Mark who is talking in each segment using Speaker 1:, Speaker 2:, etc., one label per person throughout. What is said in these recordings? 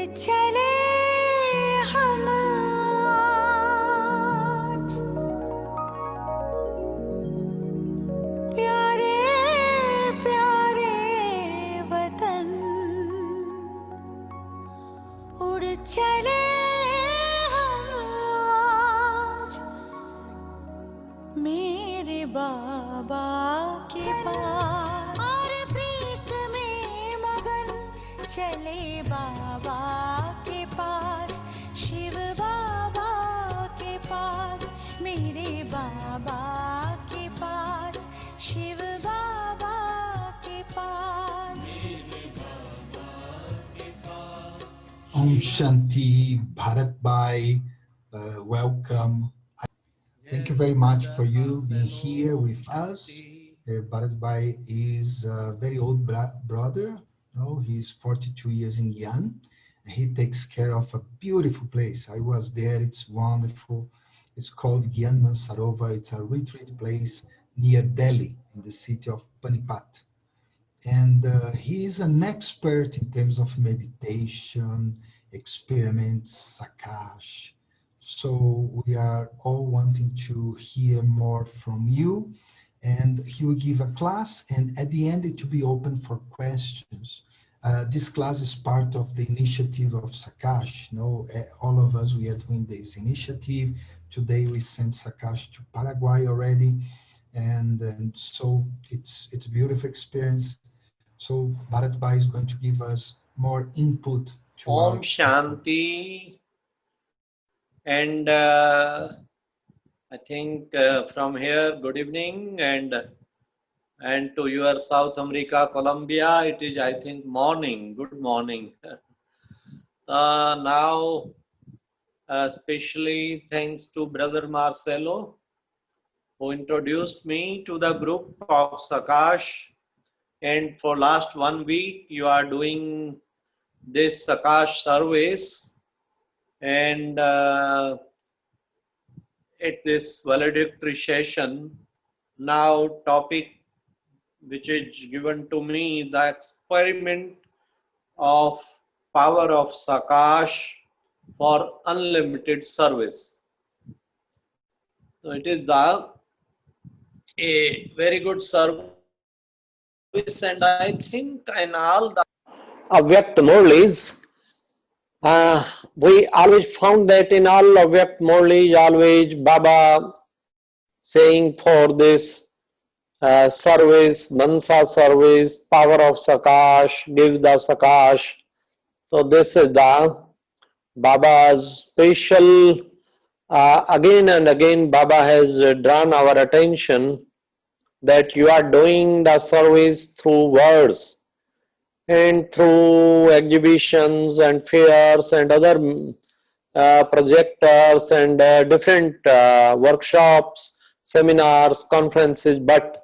Speaker 1: चले हम आज प्यारे प्यारे वतन उड़ चले हम आज मेरे बाबा के पास और प्रीत में मगन चले बाबा के पास शिव बाबा के पास मेरे बाबा के पास शिव बाबा के पास
Speaker 2: Om Shanti, Bharat Bhai, welcome. Thank you very much for you being here with us. Bharat Bhai is a very old brother. No, he's 42 years in Gyan. He takes care of a beautiful place. I was there. It's wonderful. It's called Gyan Mansarovar. It's a retreat place near Delhi in the city of Panipat. And he is an expert in terms of meditation, experiments, Sakash. So we are all wanting to hear more from you. And he will give a class, and at the end it will be open for questions. This class is part of the initiative of Sakash. You know, all of us, we are doing this initiative. Today we sent Sakash to Paraguay already. And so it's a beautiful experience. So Bharat Bhai is going to give us more input to
Speaker 3: Om Shanti. And I think from here, good evening, and to your South America, Colombia, it is, I think, morning. Good morning. Now, especially thanks to Brother Marcelo, who introduced me to the group of Sakash. And for last 1 week, you are doing this Sakash service. And at this valedictory session, now topic which is given to me, the experiment of power of Sakash for unlimited service. So it is a very good service, and I think in all the Avyakt Murlis, we always found that in all Avyakt Murlis, always Baba saying for this service, Mansa service, power of Sakash, give the Sakash. So this is the Baba's special, again and again Baba has drawn our attention that you are doing the service through words and through exhibitions and fairs and other projectors and different workshops, seminars, conferences, but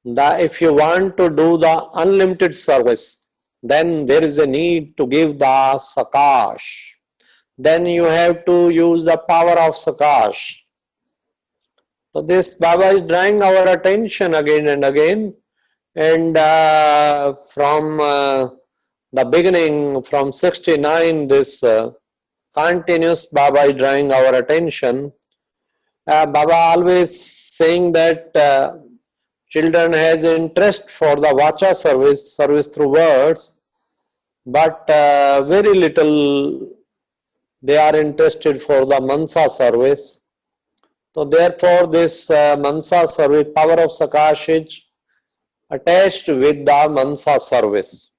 Speaker 3: if you want to do the unlimited service, then there is a need to give the Sakash. Then you have to use the power of Sakash. So this Baba is drawing our attention again and again, and from the beginning, from 69, this continuous Baba is drawing our attention. Baba always saying that children has interest for the Vacha service through words, but very little they are interested for the Mansa service. So therefore this Mansa service, power of Sakash is attached with the Mansa service.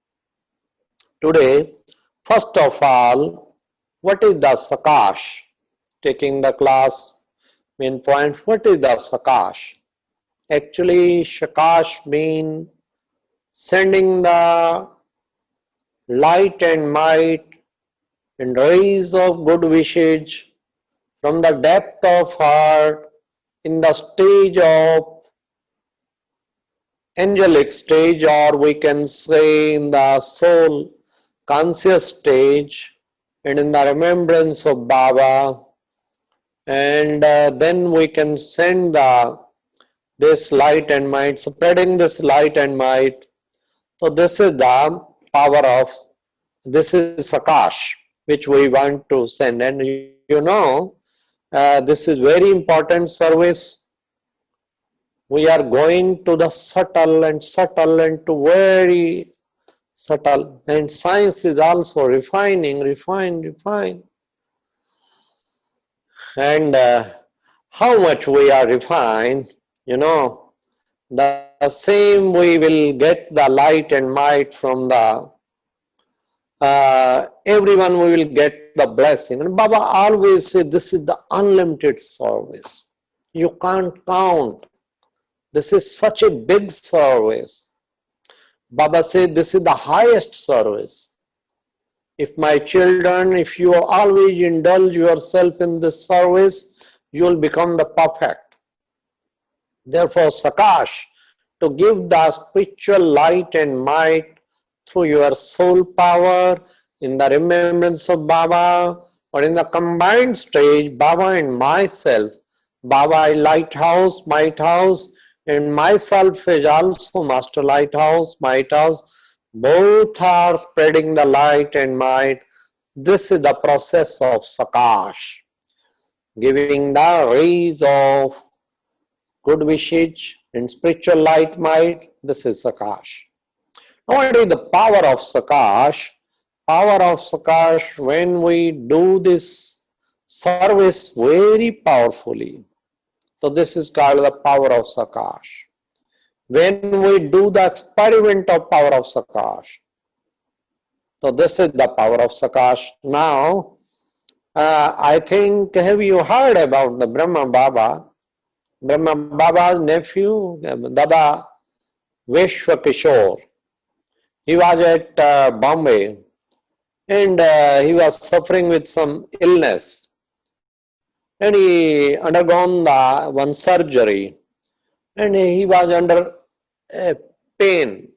Speaker 3: Today, first of all, what is the Sakash? Taking the class main point, what is the Sakash? Actually, Sakash means sending the light and might and rays of good wishes from the depth of heart in the stage of angelic stage, or we can say in the soul conscious stage, and in the remembrance of Baba, and then we can send this light and might, spreading this light and might. So this is the power of This is Sakash, which we want to send. And this is very important service. We are going to the subtle and to very subtle. And science is also refine. And how much we are refined, the same we will get the light and might from the everyone we will get the blessing. And Baba always say this is the unlimited service. You can't count. This is such a big service. Baba said this is the highest service. If my children, if you always indulge yourself in this service, you will become the perfect. Therefore, Sakash, to give the spiritual light and might through your soul power in the remembrance of Baba, or in the combined stage, Baba and myself, Baba lighthouse, might house, and myself is also master lighthouse, might house. Both are spreading the light and might. This is the process of Sakash, giving the rays of good wishes and spiritual light might. This is Sakash. What is the power of Sakash? Power of Sakash, when we do this service very powerfully. So this is called the power of Sakash. When we do the experiment of power of Sakash. So this is the power of Sakash. Now, I think, have you heard about the Brahma Baba? Brahma Baba's nephew, Dada Vishwa Kishore. He was at Bombay, and he was suffering with some illness, and he undergone the one surgery, and he was under pain,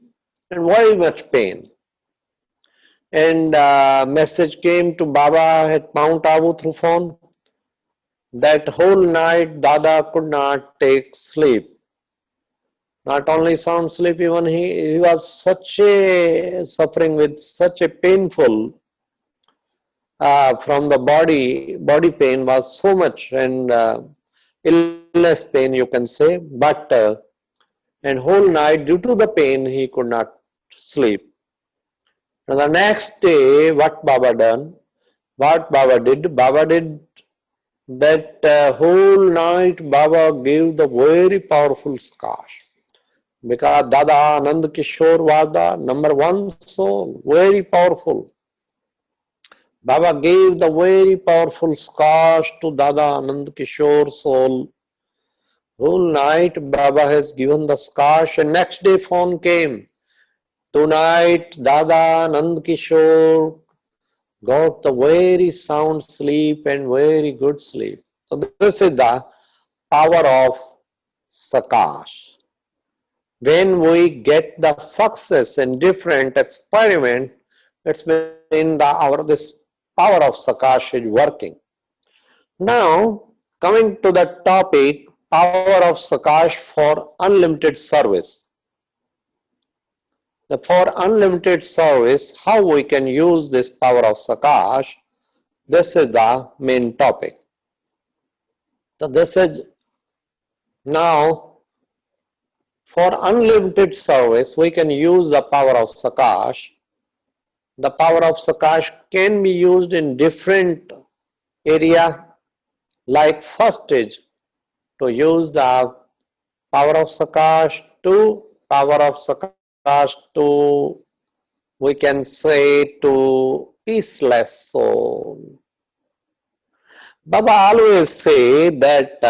Speaker 3: and very much pain. And message came to Baba at Mount Abu through phone that whole night Dada could not take sleep. Not only sound sleep, even he was such a suffering with such a painful from the body pain was so much, and illness pain you can say, but and whole night due to the pain he could not sleep. And the next day what Baba did that whole night Baba gave the very powerful Sakash. Because Dada Anand Kishore was the number one soul, very powerful. Baba gave the very powerful Sakash to Dada Anand Kishore soul. Whole night Baba has given the Sakash, and next day phone came. Tonight Dada Anand Kishore got the very sound sleep and very good sleep. So this is the power of Sakash. When we get the success in different experiment, it's been this power of Sakash is working. Now, coming to the topic, power of Sakash for unlimited service. For unlimited service, how we can use this power of Sakash, this is the main topic. So this is now, for unlimited service, we can use the power of Sakash. The power of Sakash can be used in different area. Like first is to use the power of Sakash to, we can say, to peaceless soul. Baba always say that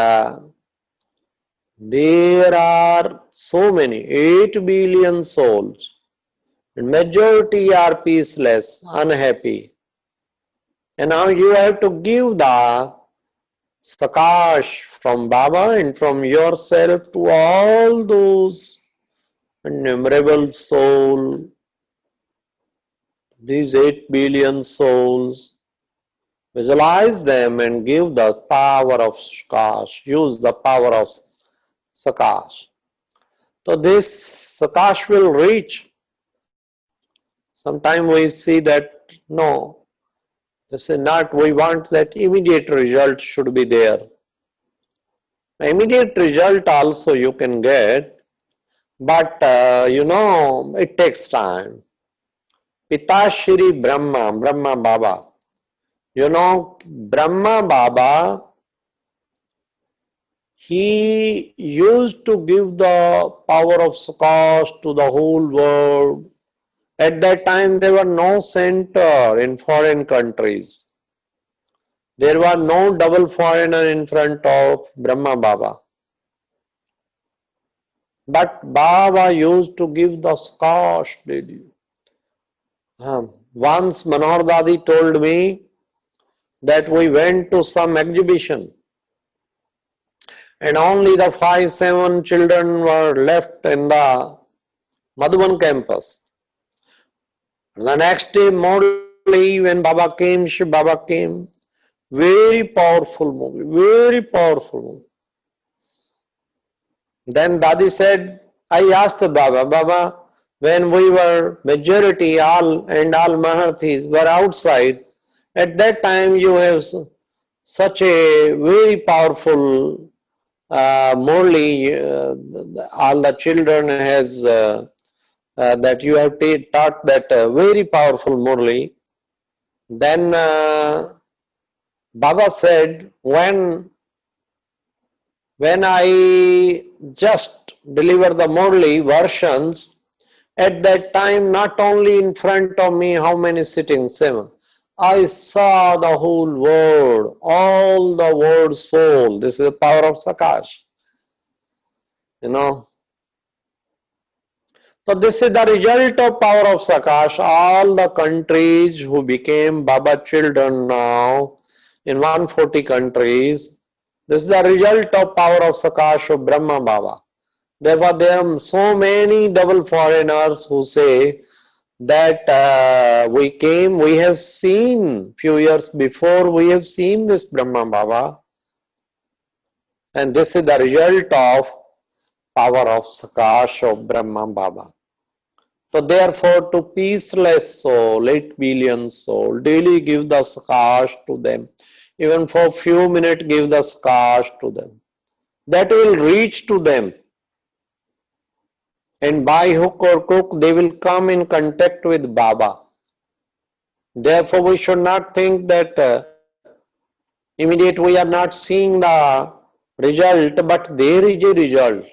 Speaker 3: there are so many, 8 billion souls, and majority are peaceless, unhappy. And now you have to give the Sakash from Baba and from yourself to all those innumerable souls, these 8 billion souls. Visualize them and give the power of Sakash, use the power of Sakash. So this Sakash will reach. Sometimes we see that No, this is not. We want that immediate result should be there. Immediate result also you can get, but it takes time. Pita Shri Brahma, Brahma Baba. Brahma Baba, he used to give the power of Sukash to the whole world. At that time, there were no center in foreign countries. There was no double foreigner in front of Brahma Baba. But Baba used to give the Sukash daily. Once Manohar Dadi told me that we went to some exhibition and only the 5-7 children were left in the Madhuban campus. The next day, morally, when Baba came, Shiv Baba came, very powerful movie, very powerful movie. Then Dadi said, I asked Baba, Baba, when we were majority, all Maharthis were outside, at that time you have such a very powerful Morally, all the children has that you have taught that very powerful Morally. Then Baba said, when I just deliver the Morally versions, at that time not only in front of me, how many sitting? 7. I saw the whole world, all the world soul. This is the power of Sakash. So this is the result of power of Sakash. All the countries who became Baba children now in 140 countries, this is the result of power of Sakash of Brahma Baba. There were so many double foreigners who say that we have seen few years before, we have seen this Brahma Baba, and this is the result of power of Sakash of Brahma Baba. So therefore, to peaceless soul, 8 billion soul, daily give the Sakash to them. Even for few minutes, give the Sakash to them. That will reach to them. And by hook or crook, they will come in contact with Baba. Therefore, we should not think that immediate we are not seeing the result, but there is a result.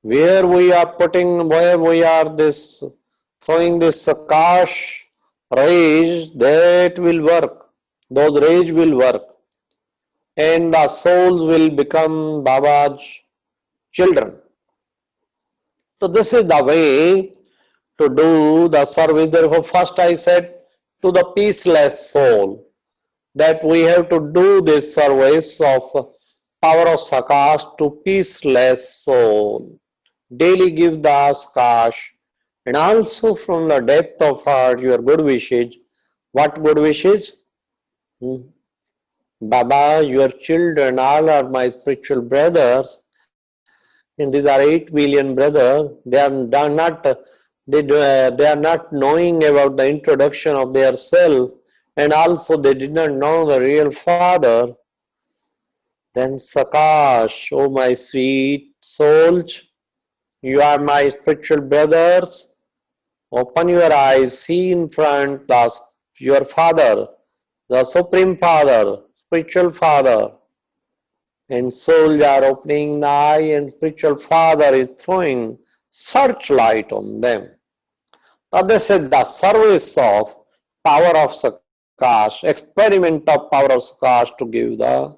Speaker 3: Where we are throwing this Sakash rays, that will work. Those rays will work. And the souls will become Baba's children. So this is the way to do the service. Therefore, first I said to the peaceless soul that we have to do this service of power of Sakash to peaceless soul. Daily give the Sakash, and also from the depth of heart your good wishes. What good wishes? Baba, your children all are my spiritual brothers, and these are 8 billion brothers. They are not knowing about the introduction of their self, and also they did not know the real Father. Then Sakash, oh my sweet souls, you are my spiritual brothers. Open your eyes, see in front your Father, the Supreme Father, spiritual Father. And souls are opening the eye, and spiritual Father is throwing searchlight on them. Now this is the service of power of Sakash, experiment of power of Sakash to give the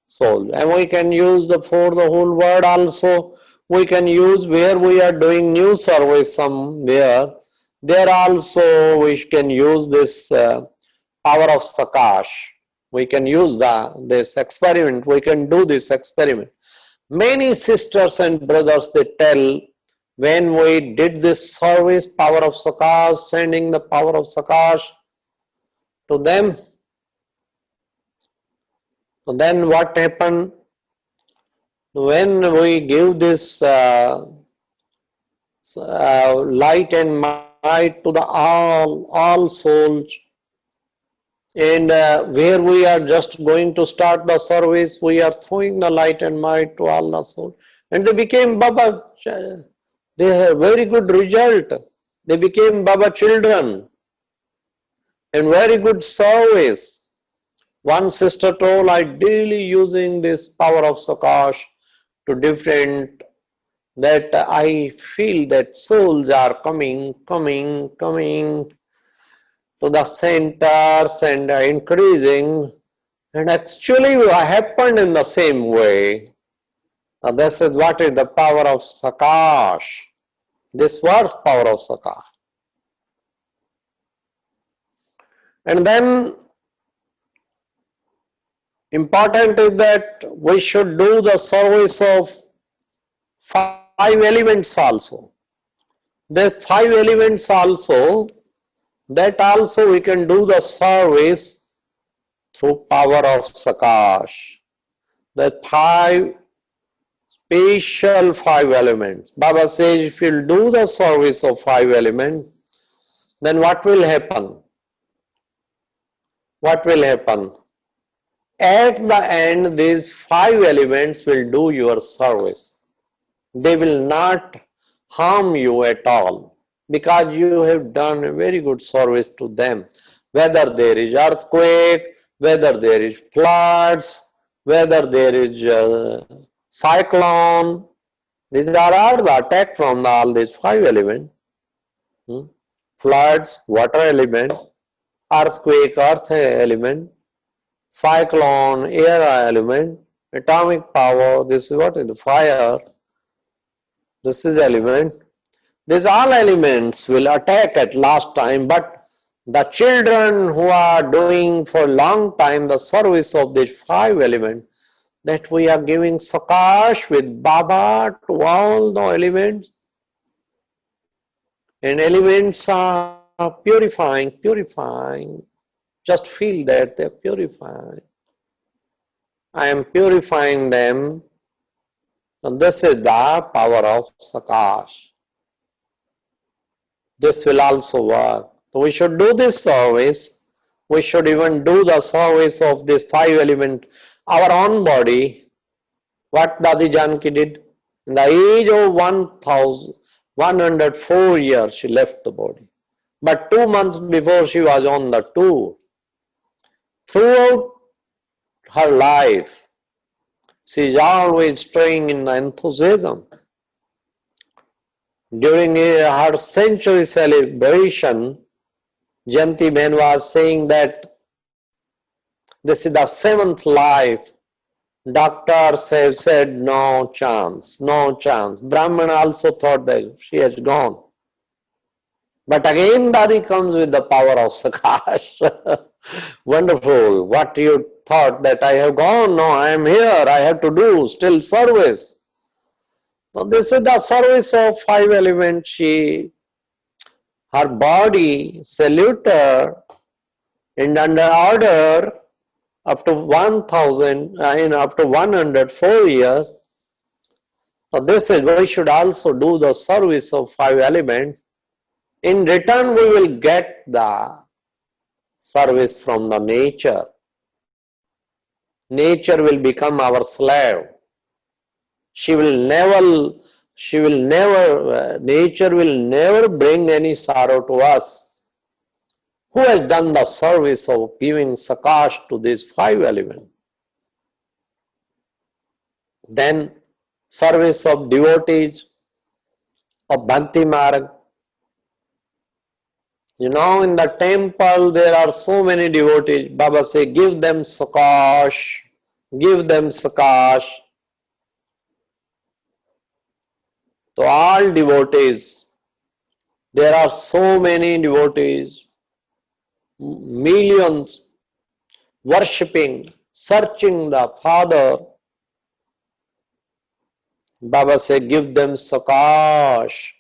Speaker 3: soul. And we can use for the whole world also. We can use where we are doing new service somewhere. There also we can use this power of Sakash. We can use this experiment. We can do this experiment. Many sisters and brothers, they tell, when we did this service, power of Sakash, sending the power of Sakash to them, so then what happened? When we give this light and might to the all souls. And where we are just going to start the service, we are throwing the light and might to all the souls. And they became Baba. They have very good result. They became Baba children and very good service. One sister told, I daily using this power of Sakash to different, that I feel that souls are coming to the centers and increasing, and actually happened in the same way. Now this is what is the power of Sakash. This was power of Sakash. And then important is that we should do the service of 5 elements also. There's 5 elements also, that also we can do the service through power of Sakash. The special 5 elements. Baba says if you'll do the service of 5 elements, then what will happen? What will happen? At the end, these 5 elements will do your service. They will not harm you at all, because you have done a very good service to them. Whether there is earthquake, whether there is floods, whether there is cyclone, these are all the attack from all these 5 elements. Floods, water element; earthquake, earth element; cyclone, air element; atomic power, this is what is the fire, this is element. These all elements will attack at last time, but the children who are doing for long time the service of these 5 elements, that we are giving Sakash with Baba to all the elements, and elements are purifying. Just feel that they are purifying. I am purifying them, and this is the power of Sakash. This will also work. So we should do this service. We should even do the service of this 5 element, our own body. What Dadi Janki did? In the age of 1104 years, she left the body. But 2 months before, she was on the tour. Throughout her life, she is always staying in enthusiasm. During her century celebration, Jayanti Ben was saying that this is the 7th life. Doctors have said no chance, no chance. Brahman also thought that she has gone. But again Dadi comes with the power of Sakash. Wonderful. What you thought that I have gone? No, I am here. I have to do still service. So this is the service of 5 elements. Her body salute her, and under order up to 104 years. So this is, we should also do the service of 5 elements. In return, we will get the service from the nature. Nature will become our slave. Nature will never bring any sorrow to us. Who has done the service of giving Sakash to these 5 elements? Then service of devotees of Bhakti Marg. You know, in the temple there are so many devotees. Baba say, give them Sakash, give them Sakash. To all devotees, there are so many devotees, millions worshipping, searching the Father. Baba say, give them Sakash,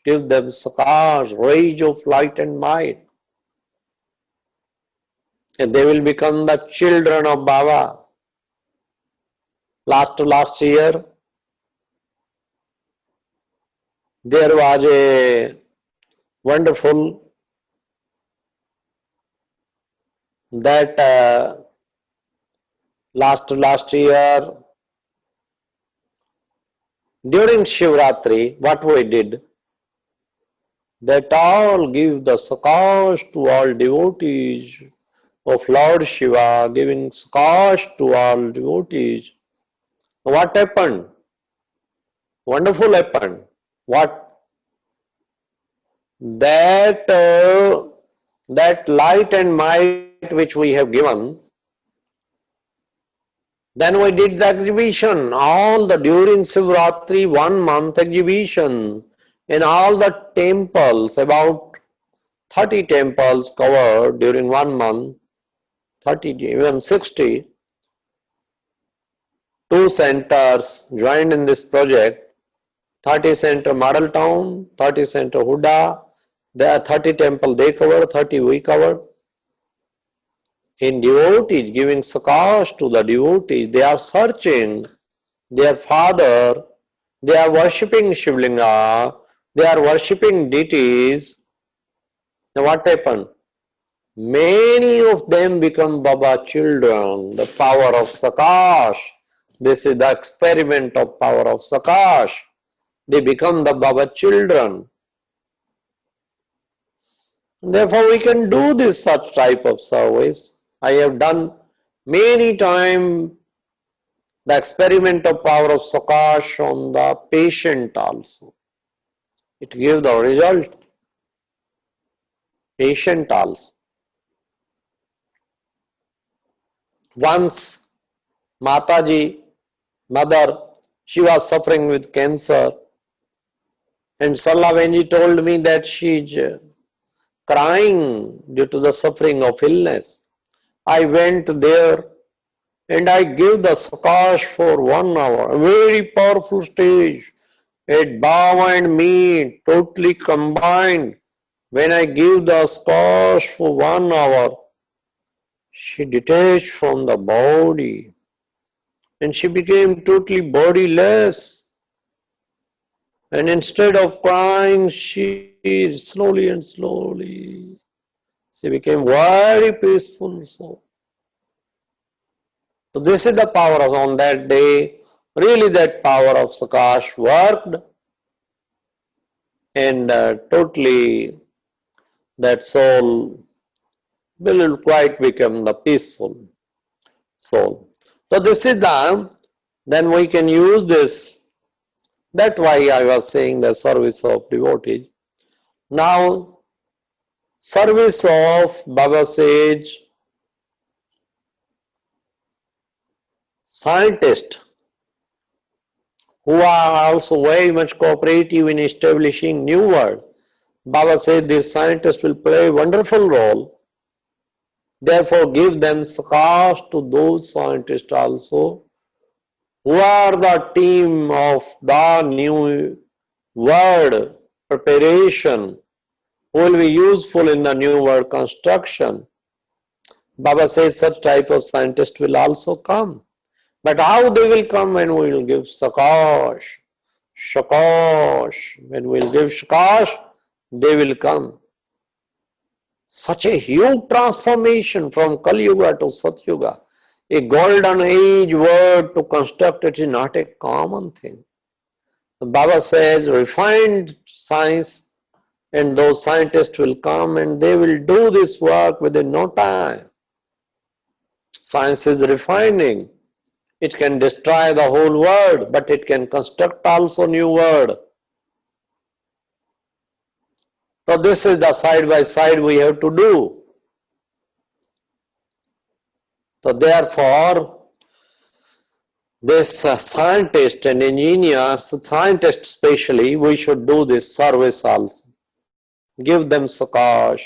Speaker 3: rage of light and might. And they will become the children of Baba. Last year, there was a wonderful that last year during Shivratri, what we did, that all give the sakash to all devotees of Lord Shiva, giving sakash to all devotees. What happened? Wonderful happened. What? That light and might which we have given, then we did the exhibition, all the during Shivratri 1 month exhibition in all the temples, about 30 temples covered during 1 month, 30 even 60. Two centers joined in this project, 30 center Model Town, 30 center Huda. There are 30 temple they covered, 30 we covered. In devotees, giving sakash to the devotees, they are searching their father, they are worshipping Shivlinga, they are worshipping deities. Now what happened? Many of them become Baba children, the power of Sakash. This is the experiment of power of Sakash. They become the Baba children. Therefore, we can do this such type of service. I have done many times the experiment of power of Sakash on the patient also. It gives the result. Patient also. Once Mataji, mother, she was suffering with cancer, and Sallavenji told me that she is crying due to the suffering of illness. I went there and I gave the sakash for 1 hour, a very powerful stage. At Baba and me totally combined. When I give the sakash for 1 hour, she detached from the body and she became totally bodiless. And instead of crying, she slowly and slowly, she became very peaceful. So this is the power of on that day. Really that power of Sakash worked and totally that soul will quite become the peaceful soul. So this is the, then we can use this. That's why I was saying the service of devotee. Now, service of Baba Sage, scientists who are also very much cooperative in establishing new world. Baba said these scientists will play a wonderful role. Therefore, give them sakash to those scientists also who are the team of the new world preparation, who will be useful in the new world construction. Baba says such type of scientists will also come. But how they will come when we will give sakash? Shakash. When we will give shakash, they will come. Such a huge transformation from Kali Yuga to Satyuga. A golden age world to construct it is not a common thing. The Baba says refined science and those scientists will come and they will do this work within no time. Science is refining. It can destroy the whole world, but it can construct also new world. So this is the side by side we have to do. So therefore, this scientist and engineers, scientists especially, we should do this service also. Give them sakash.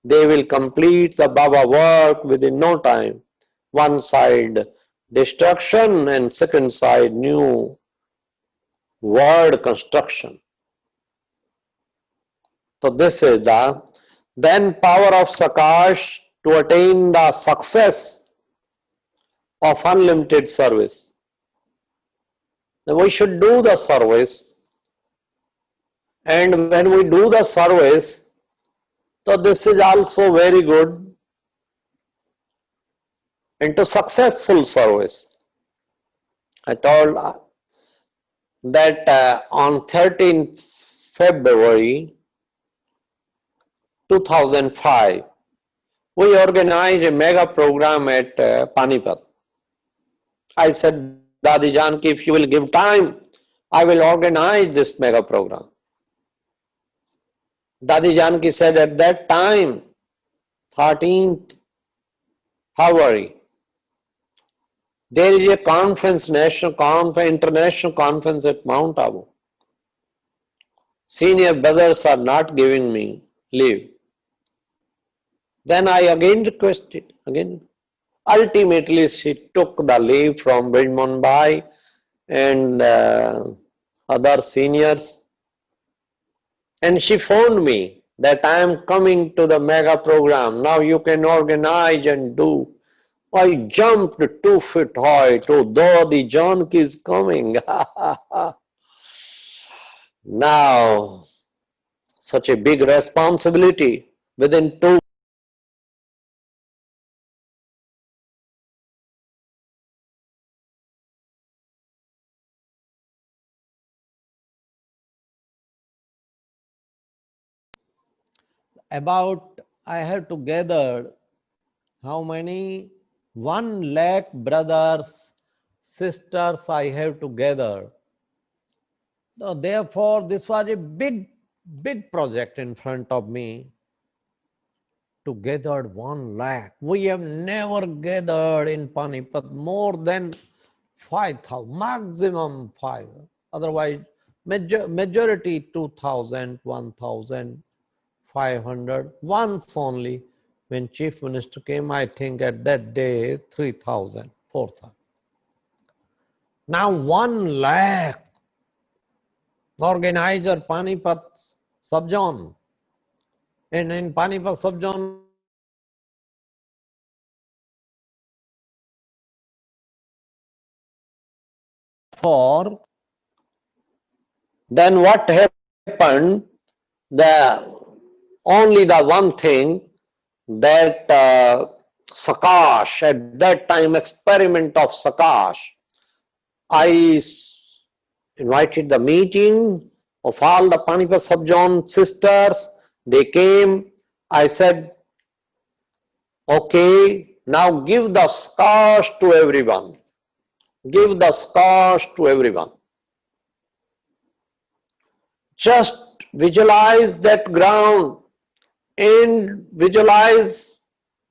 Speaker 3: They will complete the Baba work within no time. One side destruction and second side new world construction. So this is the then power of sakash to attain the success of unlimited service. Now we should do the service, and when we do the service, so this is also very good. into successful service. I told that on 13th February 2005, we organized a mega program at Panipat. I said, Dadi Janki, if you will give time, I will organize this mega program. Dadi Janki said at that time, 13th February, there is a conference, national conference, international conference at Mount Abu. Senior brothers are not giving me leave. Then I again requested, again. Ultimately, she took the leave from Bridgemont Bhai and other seniors, and she phoned me that I am coming to the mega program. Now you can organize and do. I jumped 2 feet high to though the Janki is coming. Now, such a big responsibility within 2 about I have to gather how many 1 lakh brothers, sisters I have to gather. So therefore, this was a big project in front of me to gather 1 lakh. We have never gathered in Panipat more than 5,000, maximum 5. Otherwise, majority 2,000, 1,500. Once only, when Chief Minister came, I think at that day 3,000, 4,000. Now 1 lakh organizer Panipat subzone. And in Panipat subzone, for then what happened? Only the one thing that Sakash, at that time experiment of Sakash, I invited the meeting of all the Panipat subzone sisters. They came. I said, okay, now give the Sakash to everyone. Give the Sakash to everyone. Just visualize that ground and visualize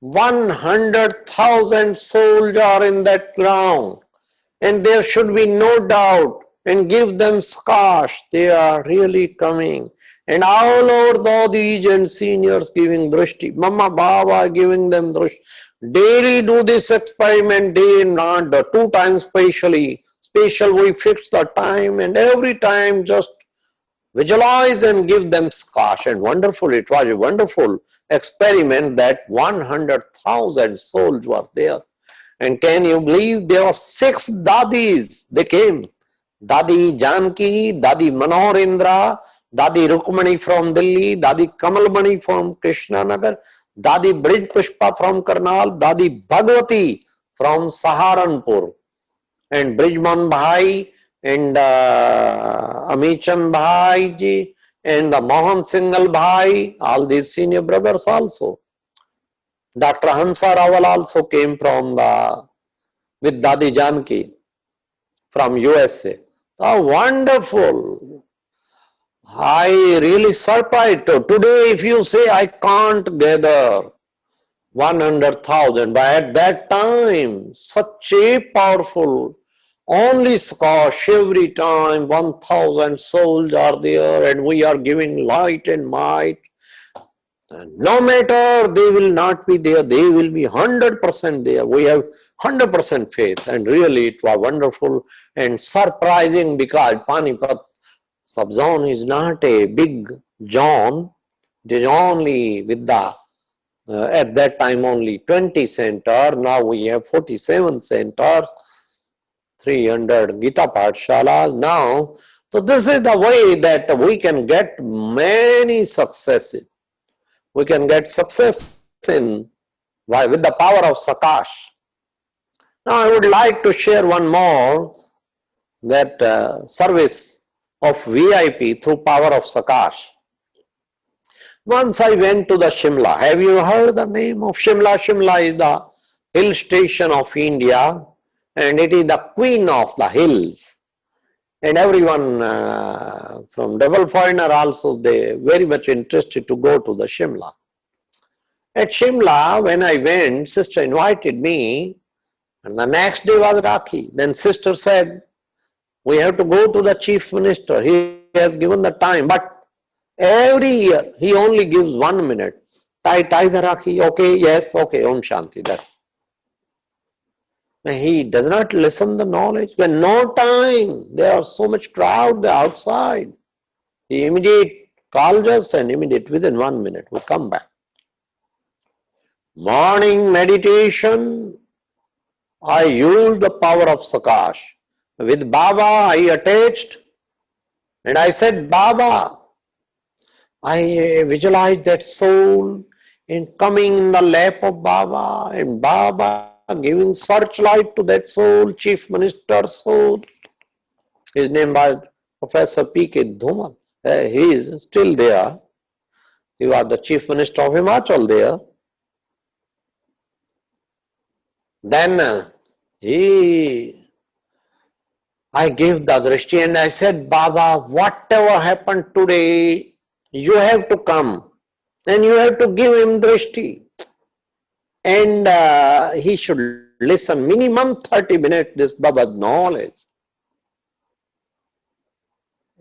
Speaker 3: 100,000 souls are in that ground, and there should be no doubt, and give them Sakash, they are really coming. And all over the these and seniors giving drishti, Mama Baba giving them drishti. Daily do this experiment, day and night, 2 times special we fix the time, and every time just visualize and give them Sakash. And wonderful, it was a wonderful experiment that 100,000 souls were there. And can you believe there were 6 dadis? They came. Dadi Janki, Dadi Manoharendra, Dadi Rukmani from Delhi, Dadi Kamalmani from Krishnanagar, Dadi Brij Pushpa from Karnal, Dadi Bhagwati from Saharanpur, and Brijman Bhai and Amichan Bhai ji and the Mohan Singhal Bhai, all these senior brothers also. Dr. Hansa Rawal also came from with Dadi Janki from USA. Oh, wonderful. I really surprised. Today, if you say I can't gather 100,000, but at that time, such a powerful, only Scotch, every time 1,000 souls are there and we are giving light and might. And no matter they will not be there, they will be 100% there. We have 100% faith, and really it was wonderful and surprising because Panipat subzone is not a big zone. It is only with the at that time only 20 centers. Now we have 47 centers, 300 Gita Pathshalas now. So this is the way that we can get many successes. We can get success in with the power of Sakash. Now I would like to share one more, that service of VIP through power of Sakash. Once I went to the Shimla. Have you heard the name of Shimla? Shimla is the hill station of India, and it is the queen of the hills. And everyone from double foreigner also, they very much interested to go to the Shimla. At Shimla, when I went, sister invited me, and the next day was Rakhi. Then sister said, we have to go to the chief minister. He has given the time, but every year he only gives 1 minute. Tie the Rakhi. Okay, yes, okay, Om Shanti. That's. He does not listen the knowledge. When no time, there are so much crowd outside. He immediate calls us and immediate within 1 minute we come back. Morning meditation, I use the power of Sakash. With Baba I attached and I said, Baba, I visualize that soul in coming in the lap of Baba, and Baba giving searchlight to that soul, Chief Minister's soul. His name was Professor P.K. Dhumal. He is still there. He was the Chief Minister of Himachal there. Then I gave the drishti and I said, Baba, whatever happened today, you have to come and you have to give him drishti. And he should listen minimum 30 minutes this Baba's knowledge.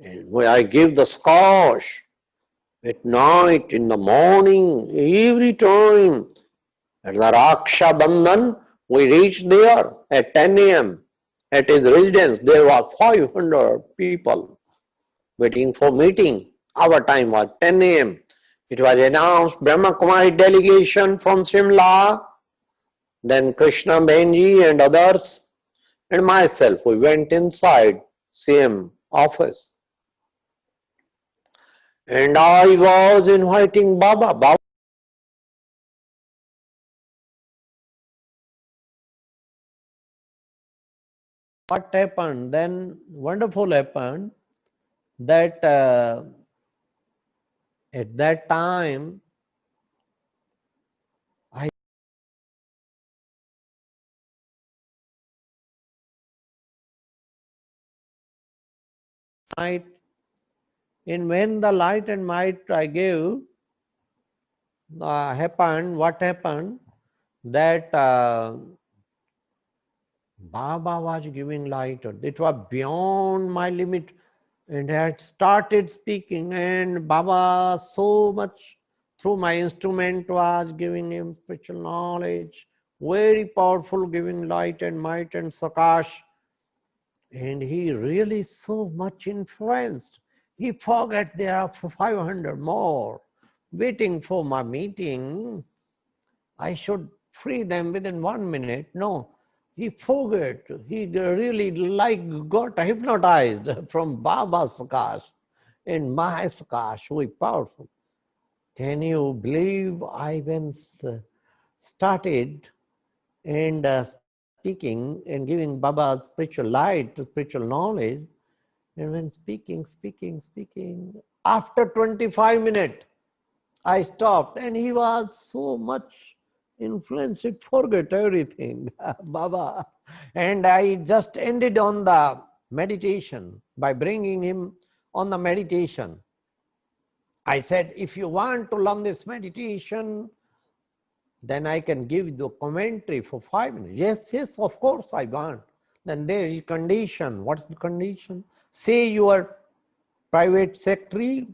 Speaker 3: And when I give the scotch at night, in the morning, every time, at the Raksha Bandhan, we reached there at 10 a.m. At his residence, there were 500 people waiting for meeting. Our time was 10 a.m. It was announced Brahma Kumari delegation from Shimla, then Krishna Benji and others, and myself. We went inside CM office. And I was inviting Baba. What happened then? Wonderful happened that at that time I might, in when the light and might I gave happened, what happened that Baba was giving light. It was beyond my limit, and I had started speaking, and Baba so much through my instrument was giving him spiritual knowledge, very powerful, giving light and might and Sakash. And he really so much influenced. He forgot there are 500 more waiting for my meeting. I should free them within 1 minute. No, he forgot. He really got hypnotized from Baba's Sakash and my Sakash, very powerful. Can you believe I when started and speaking and giving Baba's spiritual light, spiritual knowledge, and when speaking, after 25 minutes, I stopped and he was so much influenced, he forgot everything, Baba. And I just ended on the meditation by bringing him on the meditation. I said, if you want to learn this meditation, then I can give you the commentary for 5 minutes. Yes, of course I want. Then there is condition. What's the condition? Say your private secretary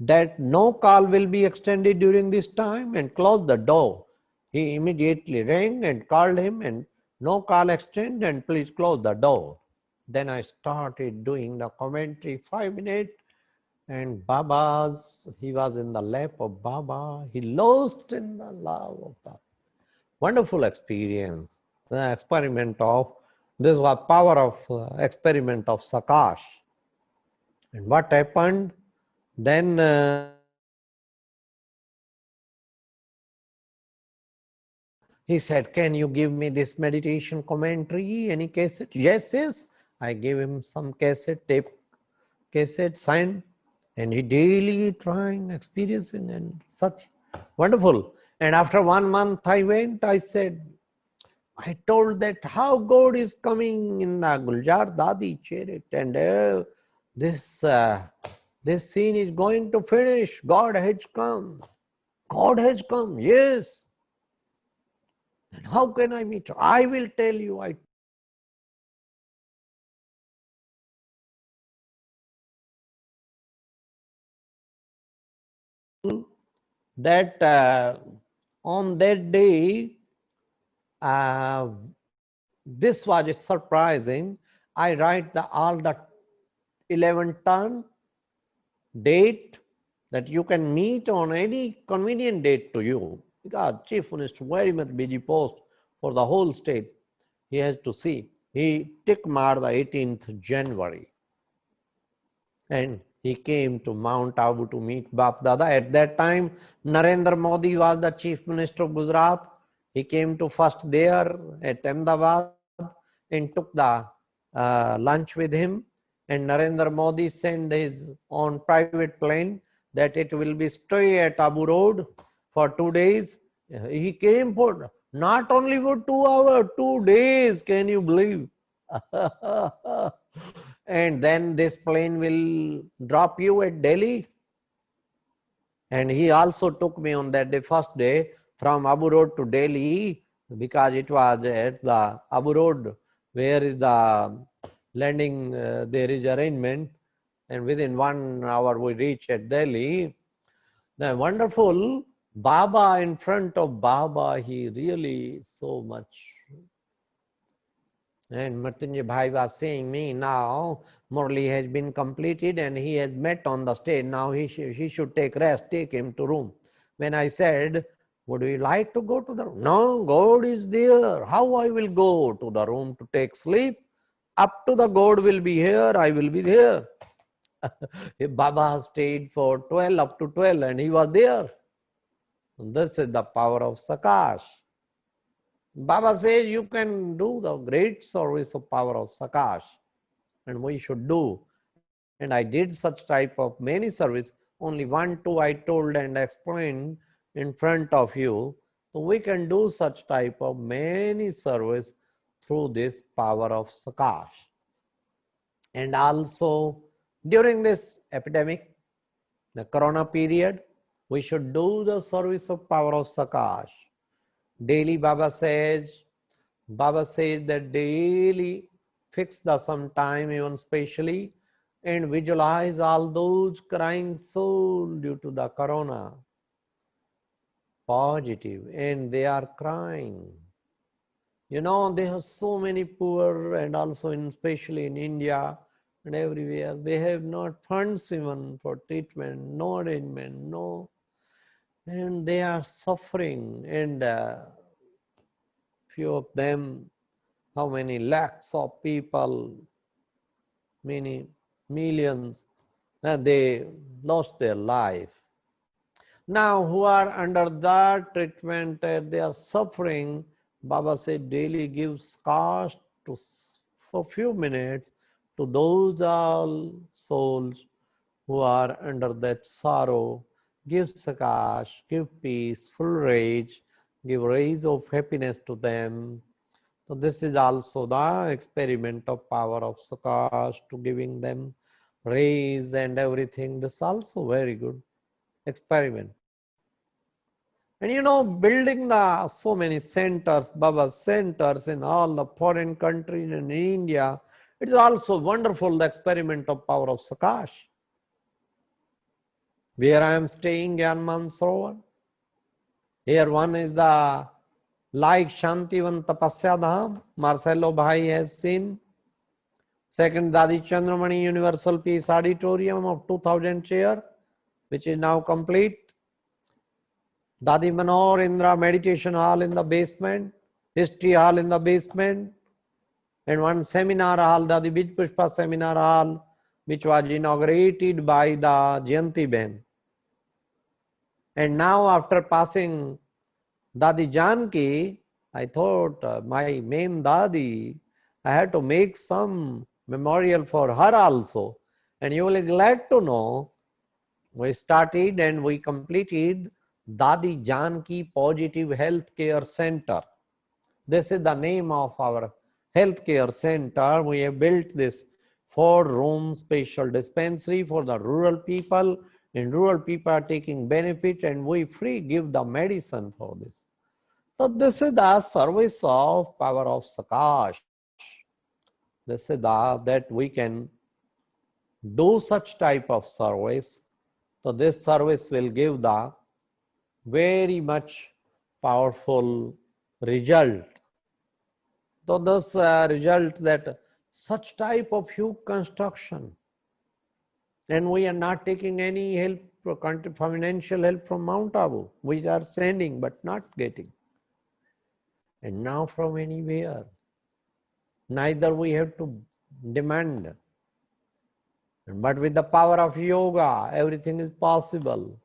Speaker 3: that no call will be extended during this time and close the door. He immediately rang and called him and no call extend and please close the door. Then I started doing the commentary 5 minutes and he was in the lap of Baba. He lost in the love of Baba. Wonderful experience. The experiment of, this was power of experiment of Sakash. And what happened? Then
Speaker 4: He said, can you give me this meditation commentary, any cassette? Yes, yes. I gave him some cassette, tape cassette, signed, and he daily trying, experiencing, and such wonderful. And after 1 month I went, I said, I told that how God is coming in the Guljar Dadi chariot, and this this scene is going to finish. God has come. God has come. Yes. And how can I meet her? I will tell you. I that on that day, this was surprising. I write all the 11 turn date that you can meet on any convenient date to you. Because Chief Minister very much busy post for the whole state. He has to see. He took Mar the 18th January. And he came to Mount Abu to meet Bap Dada. At that time, Narendra Modi was the Chief Minister of Gujarat. He came to first there at Ahmedabad and took the lunch with him. And Narendra Modi sent his own private plane that it will be stay at Abu Road for 2 days. He came for not only for 2 hours, 2 days. Can you believe? And then this plane will drop you at Delhi. And he also took me on that day, first day, from Abu Road to Delhi, because it was at the Abu Road where is the landing, there is arrangement, and within 1 hour we reach at Delhi. The wonderful Baba, in front of Baba, he really so much. And Mrityunjay Bhai was saying me, now Murli has been completed and he has met on the stage. Now he should take rest, take him to room. When I said, would you like to go to the room? No, God is there. How I will go to the room to take sleep? Up to the God will be here, I will be there. Baba stayed for 12, up to 12, and he was there. This is the power of Sakash. Baba says you can do the great service of power of Sakash, and we should do. And I did such type of many service. Only 1, 2 I told and explained in front of you. So we can do such type of many service through this power of Sakash. And also during this epidemic, the corona period, we should do the service of power of Sakash. Daily Baba says that daily fix the some time, even specially, and visualize all those crying souls due to the corona. Positive, and they are crying. You know, they have so many poor, and also especially in India and everywhere, they have not funds even for treatment, no arrangement, no, and they are suffering, and few of them, how many lakhs of people, many millions, they lost their life. Now who are under that treatment, they are suffering. Baba said daily gives cost to for few minutes to those all souls who are under that sorrow. Give sakash, give peace, full rage, give rays of happiness to them. So this is also the experiment of power of Sakash to giving them rays and everything. This is also very good experiment. And you know, building the so many centers, Baba centers in all the foreign countries and in India, it is also wonderful the experiment of power of Sakash. Where I am staying, Gyan Mansarovar. Here one is the like Shantivan Tapasya Dham, Marcelo Bhai has seen. Second, Dadi Chandramani Universal Peace Auditorium of 2000 chair, which is now complete. Dadi Manohar Indra Meditation Hall in the basement, History Hall in the basement, and one seminar hall, Dadi Bij Pushpa Seminar Hall, which was inaugurated by the Jayanti Ben. And now after passing Dadi Janki, I thought my main Dadi, I had to make some memorial for her also. And you will be glad to know, we started and we completed Dadi Janki Positive Healthcare Center. This is the name of our healthcare center. We have built this 4-room special dispensary for the rural people, and rural people are taking benefit, and we free give the medicine for this. So this is the service of power of Sakash. This is that we can do such type of service. So this service will give the very much powerful result. So this result that such type of huge construction, and we are not taking any help, financial help from Mount Abu. We are sending but not getting. And now from anywhere, neither we have to demand. But with the power of yoga, everything is possible.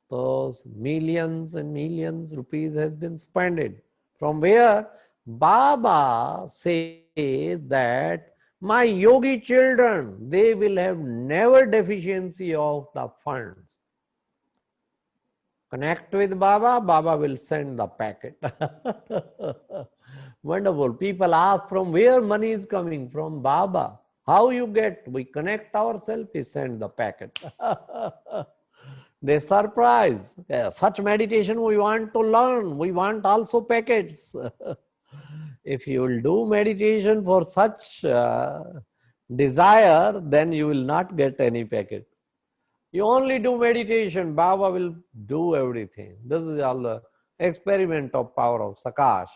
Speaker 4: Those millions and millions rupees has been spent. From where Baba says that my yogi children, they will have never deficiency of the funds. Connect with Baba, Baba will send the packet. Wonderful. People ask from where money is coming from Baba. How you get? We connect ourselves, he send the packet. They surprise. Yeah, such meditation we want to learn. We want also packets. If you will do meditation for such desire, then you will not get any packet. You only do meditation, Baba will do everything. This is all the experiment of power of Sakash.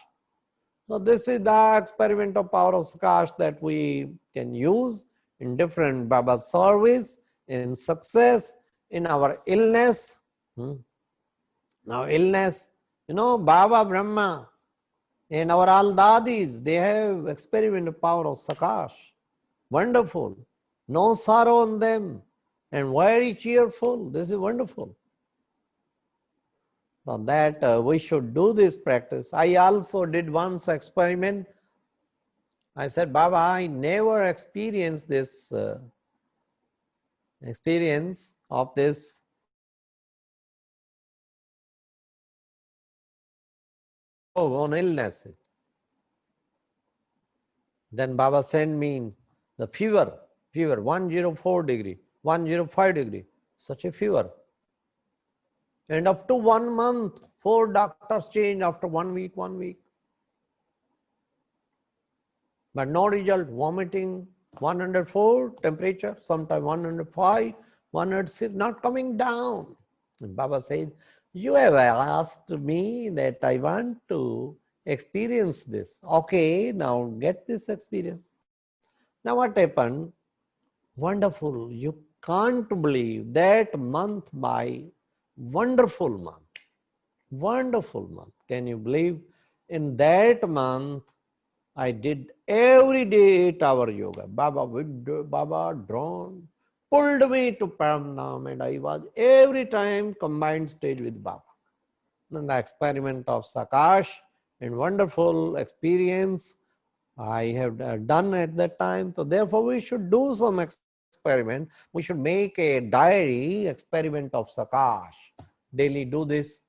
Speaker 4: So this is the experiment of power of Sakash that we can use in different Baba service, in success, in our illness. Now illness, Baba Brahma and our all Dadis, they have experiment of power of Sakash. Wonderful. No sorrow on them and very cheerful. This is wonderful. So that we should do this practice. I also did once experiment. I said, Baba, I never experienced this experience of this on illness. Then Baba sent me the fever 104 degree, 105 degree, such a fever. And up to 1 month, 4 doctors changed after 1 week, 1 week. But no result, vomiting, 104 temperature, sometimes 105, 106, not coming down. And Baba said, you have asked me that I want to experience this. Okay, now get this experience. Now what happened? Wonderful. You can't believe that month by wonderful month. Wonderful month. Can you believe? In that month, I did every day 8-hour yoga. Baba drawn, pulled me to Paramnam, and I was every time combined stage with Baba. Then the experiment of Sakash and wonderful experience I have done at that time. So therefore we should do some experiment. We should make a diary experiment of Sakash. Daily do this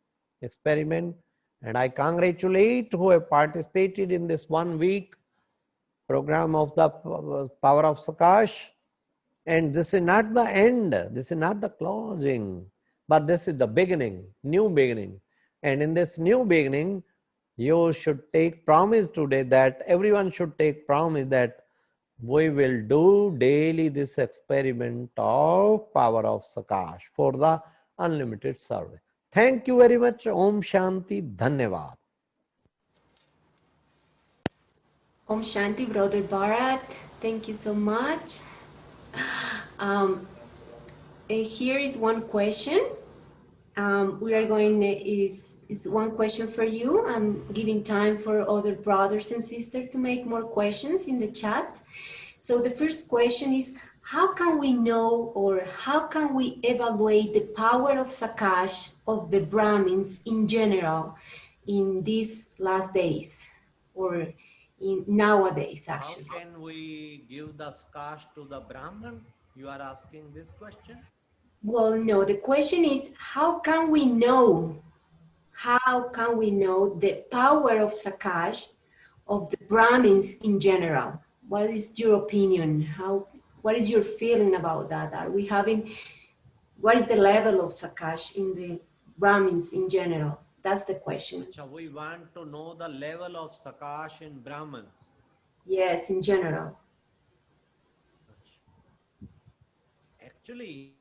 Speaker 4: experiment. And I congratulate who have participated in this 1 week program of the power of Sakash. And this is not the end. This is not the closing. But this is the beginning, new beginning. And in this new beginning, you should take promise today that everyone should take promise that we will do daily this experiment of power of Sakash for the unlimited service. Thank you very much. Om Shanti. Dhanyavad.
Speaker 5: Om Shanti, Brother Bharat. Thank you so much. Here is one question. We are going, is one question for you. I'm giving time for other brothers and sisters to make more questions in the chat. So the first question is, how can we know or how can we evaluate the power of Sakash of the Brahmins in general in these last days, or in nowadays
Speaker 4: How
Speaker 5: actually?
Speaker 4: can we give the sakash to the Brahman? You are asking this question?
Speaker 5: Well, no, the question is how can we know the power of Sakash of the Brahmins in general? What is your opinion? What is your feeling about that? What is the level of Sakash in the Brahmins in general? That's the question.
Speaker 4: Acha, we want to know the level of sakash in Brahman.
Speaker 5: Yes, in general.
Speaker 4: Actually,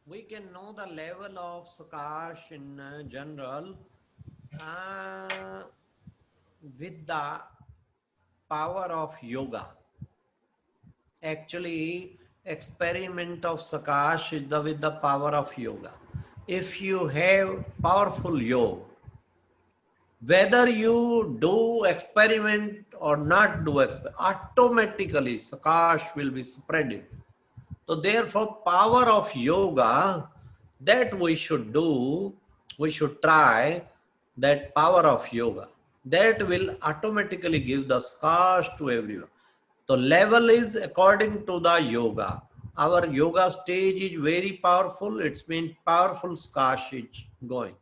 Speaker 4: we can know the level of sakash in general uh, with the power of yoga. Actually, experiment of sakash is with the power of yoga. If you have powerful yoga, whether you do experiment or not do experiment, automatically sakash will be spreading. So therefore, power of yoga that we should do, we should try that power of yoga. That will automatically give the scars to everyone. The level is according to the yoga. Our yoga stage is very powerful. It's been powerful scars is going.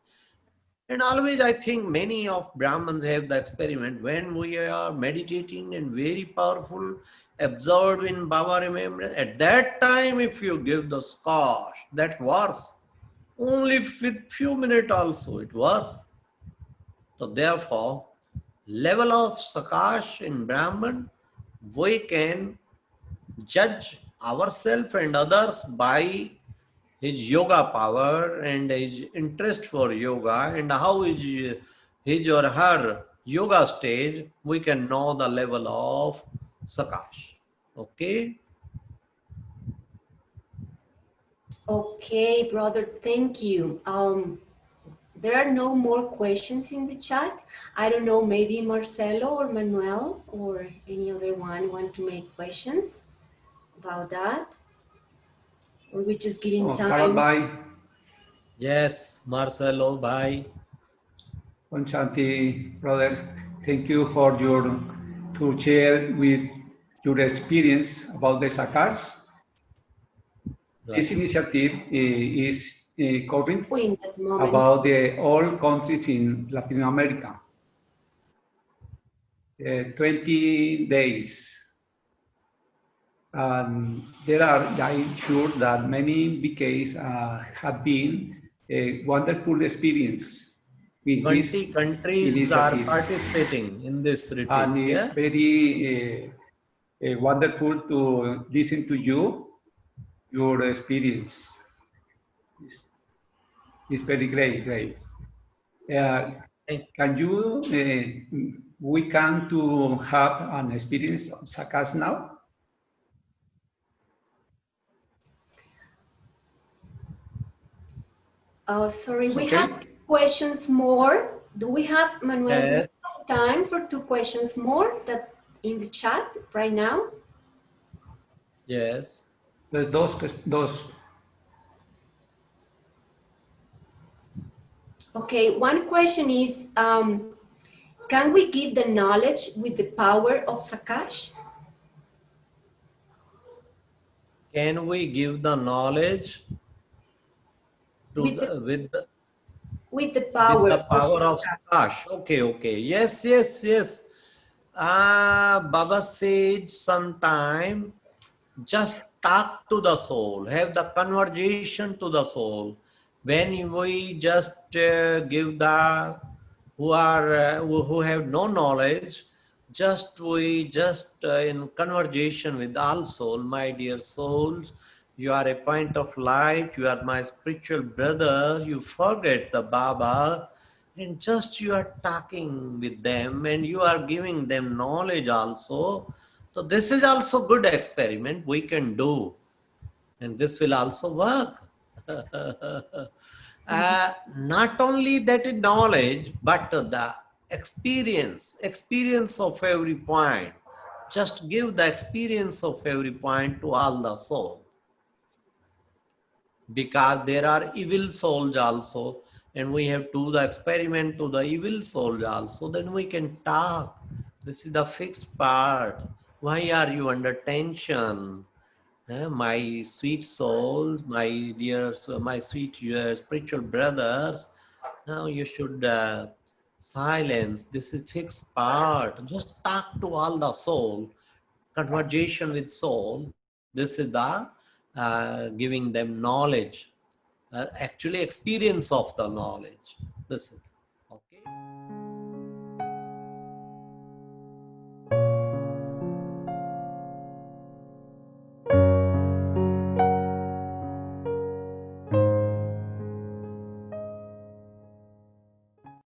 Speaker 4: And always I think many of Brahmins have the experiment when we are meditating and very powerful, absorbed in Baba remembrance. At that time, if you give the scotch, that works. Only with few minutes also it works. So therefore, level of Sakash in Brahman, we can judge ourselves and others by his yoga power and his interest for yoga and how is his or her yoga stage, we can know the level of Sakash. Okay?
Speaker 5: Okay, brother, thank you. There are no more questions in the chat. I don't know, maybe Marcelo or Manuel or any other one want to make questions about that? Or we just giving
Speaker 6: Bharat
Speaker 5: time?
Speaker 6: Bhai,
Speaker 4: Yes, Marcelo, bye.
Speaker 6: Shanti, brother, thank you for your to share with your experience about the Sakas.
Speaker 4: Right.
Speaker 6: This initiative is covering
Speaker 5: In that moment.
Speaker 6: about the all countries in Latin America. 20 days. And there are, I'm sure that many BKs have been a wonderful experience with
Speaker 4: 20
Speaker 6: this
Speaker 4: countries are
Speaker 6: initiative.
Speaker 4: participating in this retreat.
Speaker 6: And it's
Speaker 4: Yeah?
Speaker 6: very wonderful to listen to you, your experience. It's very great, great. Can you, we can to have an experience of Sakas now?
Speaker 5: Sorry, we
Speaker 6: Okay.
Speaker 5: have questions more. Do we have, Manuel, do we
Speaker 4: Yes.
Speaker 5: have time for 2 questions more that in the chat right now?
Speaker 4: Yes.
Speaker 6: Pues dos.
Speaker 5: Okay, one question is, can we give the knowledge with the power of Sakash?
Speaker 4: Can we give the knowledge to
Speaker 5: With the,
Speaker 4: with the
Speaker 5: with the
Speaker 4: with
Speaker 5: power
Speaker 4: the
Speaker 5: of
Speaker 4: power of
Speaker 5: Sakash.
Speaker 4: Sakash? Okay, okay. Yes, yes, yes. Baba said sometime just talk to the soul, have the conversation to the soul. When we just give the who have no knowledge, just we just in conversation with all soul, my dear souls, you are a point of light, you are my spiritual brother, you forget the Baba, and just you are talking with them and you are giving them knowledge also. So this is also good experiment we can do, and this will also work. Not only that knowledge, but the experience of every point. Just give the experience of every point to all the soul. Because there are evil souls also. and we have to do the experiment to the evil souls also, then we can talk. This is the fixed part. Why are you under tension? My sweet souls, my dear, my sweet spiritual brothers, now you should silence. This is fixed part. Just talk to all the soul, conversation with soul. This is the giving them knowledge, actually experience of the knowledge. This is okay.